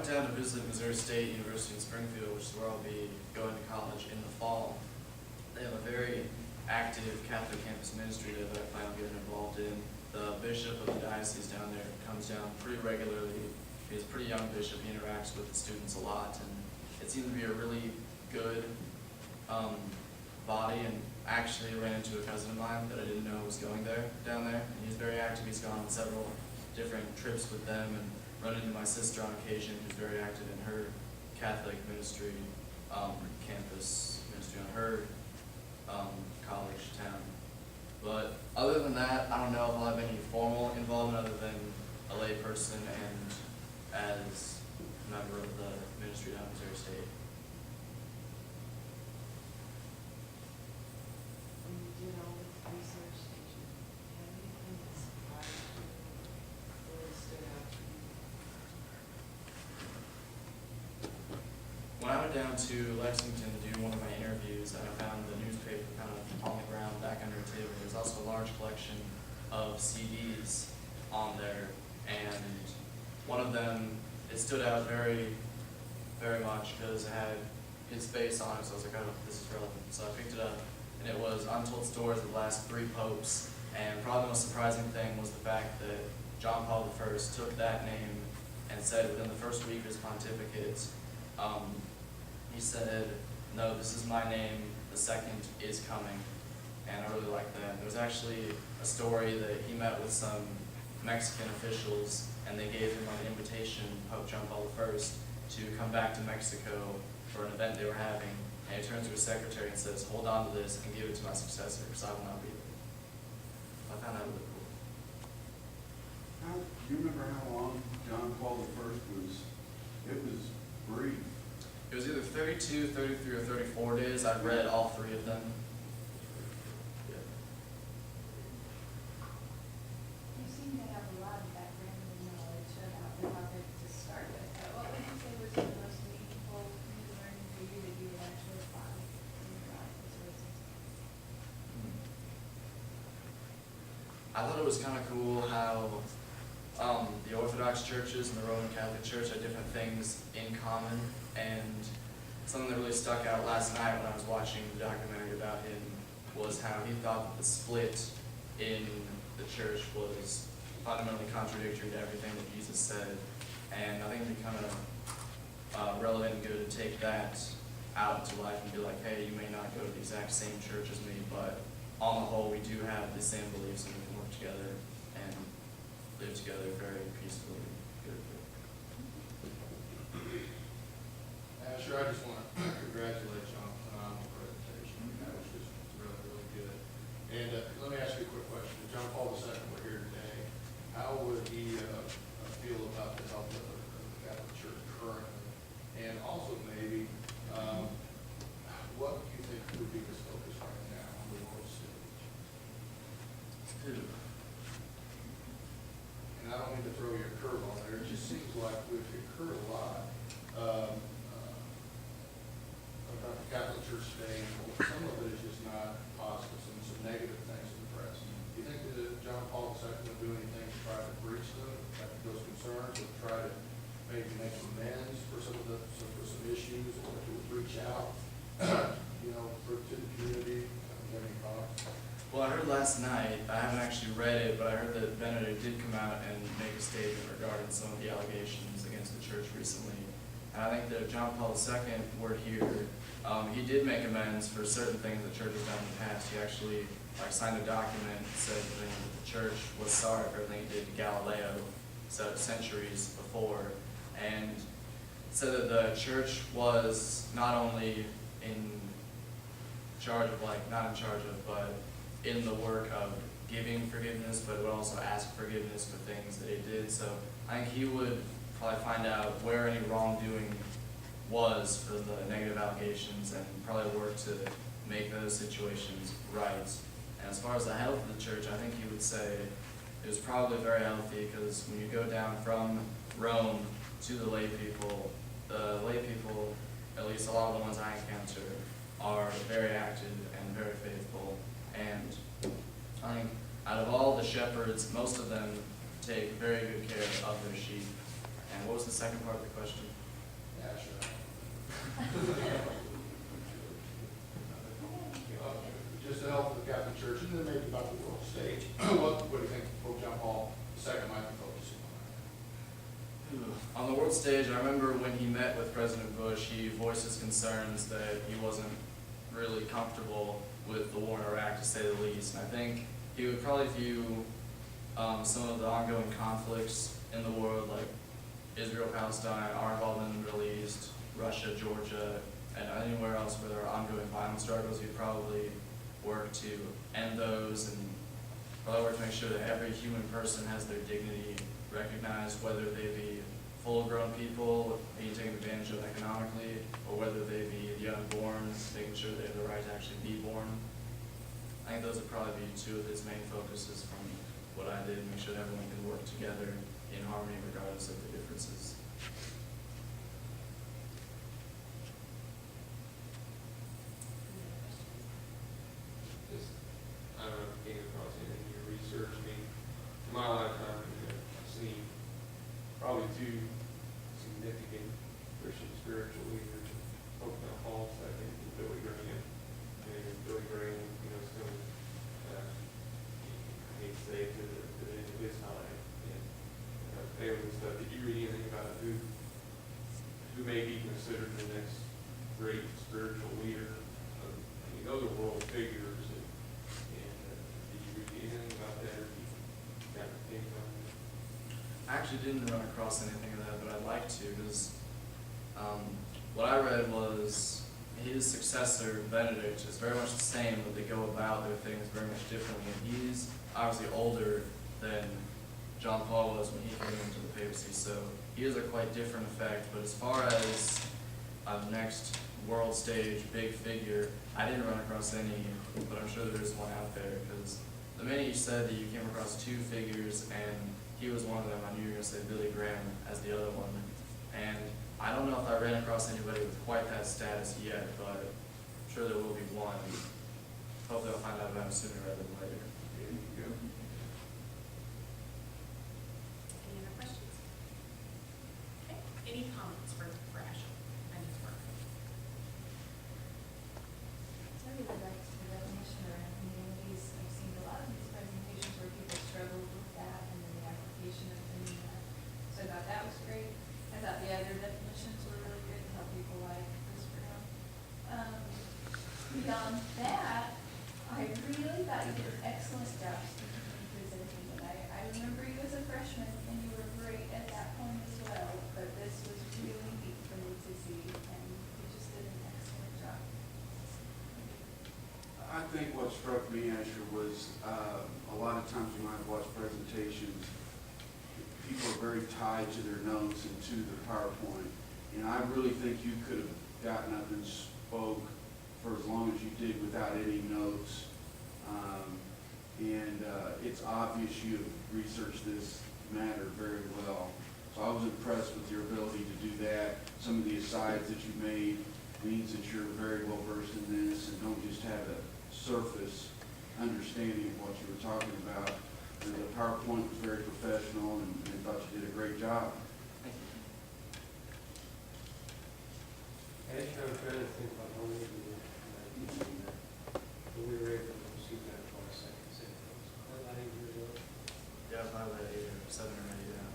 went down to visit Missouri State University in Springfield, which is where I'll be going to college in the fall. They have a very active Catholic campus ministry that I plan on getting involved in. The bishop of the diocese down there comes down pretty regularly. He's a pretty young bishop. He interacts with the students a lot, and it seemed to be a really good body. And actually ran into a cousin of mine that I didn't know was going down there, and he's very active. He's gone on several different trips with them, and run into my sister on occasion, who's very active in her Catholic ministry, campus ministry on her college town. But other than that, I don't know if I'll have any formal involvement other than a lay person and as a member of the ministry down at Missouri State. When you did all this research, did you have anything that surprised you or really stood out to you? When I went down to Lexington to do one of my interviews, I found the newspaper kind of on the ground back under a table. There's also a large collection of CDs on there, and one of them, it stood out very, very much because it had his face on it, so I was like, oh, this is relevant. So I picked it up, and it was Untold Stories of the Last Three Popes, and probably the most surprising thing was the fact that John Paul I took that name and said within the first week of his pontificate, he said, no, this is my name, the second is coming. And I really like that. There was actually a story that he met with some Mexican officials, and they gave him an invitation, Pope John Paul I, to come back to Mexico for an event they were having. And he turns to his secretary and says, hold on to this and give it to my successor, because I will not be there. I found that really cool. Do you remember how long John Paul I was? It was brief. It was either 32, 33, or 34 days. I've read all three of them. Yeah. You seem to have a lot of background and knowledge about it to start with. What would you say was the most meaningful learning for you that you would actually apply in your life as a result? I thought it was kind of cool how the Orthodox churches and the Roman Catholic Church had different things in common, and something that really stuck out last night when I was watching the documentary about him was how he thought that the split in the church was fundamentally contradictory to everything that Jesus said, and I think it'd be kind of relevant and good to take that out into life and be like, hey, you may not go to the exact same church as me, but on the whole, we do have the same beliefs and we can work together and live together very peacefully. Sure, I just want to congratulate you on a phenomenal presentation. That was just really, really good. And let me ask you a quick question. If John Paul II were here today, how would he feel about the health of the Catholic Church currently? And also maybe, what do you think would be his focus right now on the world stage? And I don't mean to throw you a curve on there. It just seems like we've heard a lot about the Catholic Church today, and some of it is just not positive, some negative things in the press. Do you think that John Paul II will do anything to try to breach those concerns, or try to maybe make amends for some of some issues, or to reach out, to the community? Do you have any thoughts? Well, I heard last night, I haven't actually read it, but I heard that Benedict did come out and make a statement regarding some of the allegations against the church recently. And I think that if John Paul II were here, he did make amends for certain things the church has done in the past. He actually signed a document that said that the church was sorry for everything he did to Galileo centuries before, and said that the church was not only in charge of, but in the work of giving forgiveness, but would also ask forgiveness for things that he did. So I think he would probably find out where any wrongdoing was for the negative allegations and probably work to make those situations right. And as far as the health of the church, I think he would say it was probably very healthy, because when you go down from Rome to the lay people, at least a lot of the ones I encounter, are very active and very faithful. And I think out of all the shepherds, most of them take very good care of their sheep. And what was the second part of the question? Yeah, sure. Just the health of the Catholic Church, and then maybe about the world stage. What do you think Pope John Paul II might be focusing on? On the world stage, I remember when he met with President Bush, he voiced his concerns that he wasn't really comfortable with the war in Iraq, to say the least. And I think he would probably view some of the ongoing conflicts in the world, like Israel, Palestine, our involvement in the Middle East, Russia, Georgia, and anywhere else where there are ongoing violent struggles. He'd probably work to end those and probably work to make sure that every human person has their dignity recognized, whether they be full-grown people being taken advantage of economically, or whether they be the unborn, making sure they have the right to actually be born. I think those would probably be two of his main focuses from what I did, make sure that everyone can work together in harmony regardless of the differences. Just, I don't know if you came across anything in your research. I mean, in my lifetime, I've seen probably two significant Christian spiritual leaders, Pope John Paul II and Billy Graham. And Billy Graham, still, I hate to say it, to the end of his time, and failing stuff. Did you read anything about who may be considered the next great spiritual leader? Those are world figures, and did you read anything about that, or you got an opinion on it? I actually didn't run across anything of that, but I'd like to, because what I read was his successor, Benedict, is very much the same, but they go about their things very much differently. And he's obviously older than John Paul was when he came into the papacy, so he has a quite different effect. But as far as a next world stage big figure, I didn't run across any, but I'm sure there's one out there, because the minute you said that you came across two figures and he was one of them, I knew you were going to say Billy Graham as the other one. And I don't know if I ran across anybody with quite that status yet, but I'm sure there will be one. Hopefully I'll find out about him sooner rather than later. There you go. Any other questions? Okay, any comments for Ashley and his work? I really like the definition around communities. I've seen a lot of these presentations where people struggled with that and then the application of doing that. So I thought that was great. I thought the other definitions were really good to help people like this Brown. Beyond that, I really thought you did an excellent job speaking and presenting. And I remember you as a freshman and you were great at that point as well, but this was really neat for me to see and you just did an excellent job. I think what struck me, Asher, was a lot of times when I watch presentations, people are very tied to their notes and to the PowerPoint. And I really think you could have gotten up and spoke for as long as you did without any notes. It's obvious you have researched this matter very well. So I was impressed with your ability to do that. Some of the asides that you made means that you're very well versed in this and don't just have a surface understanding of what you were talking about. And the PowerPoint was very professional and thought you did a great job. Thank you. Actually, I'm trying to think about how many we were, we were able to receive that 22nd St. Louis. About 8 years old. Yeah, probably 8 or 7 or 8, yeah.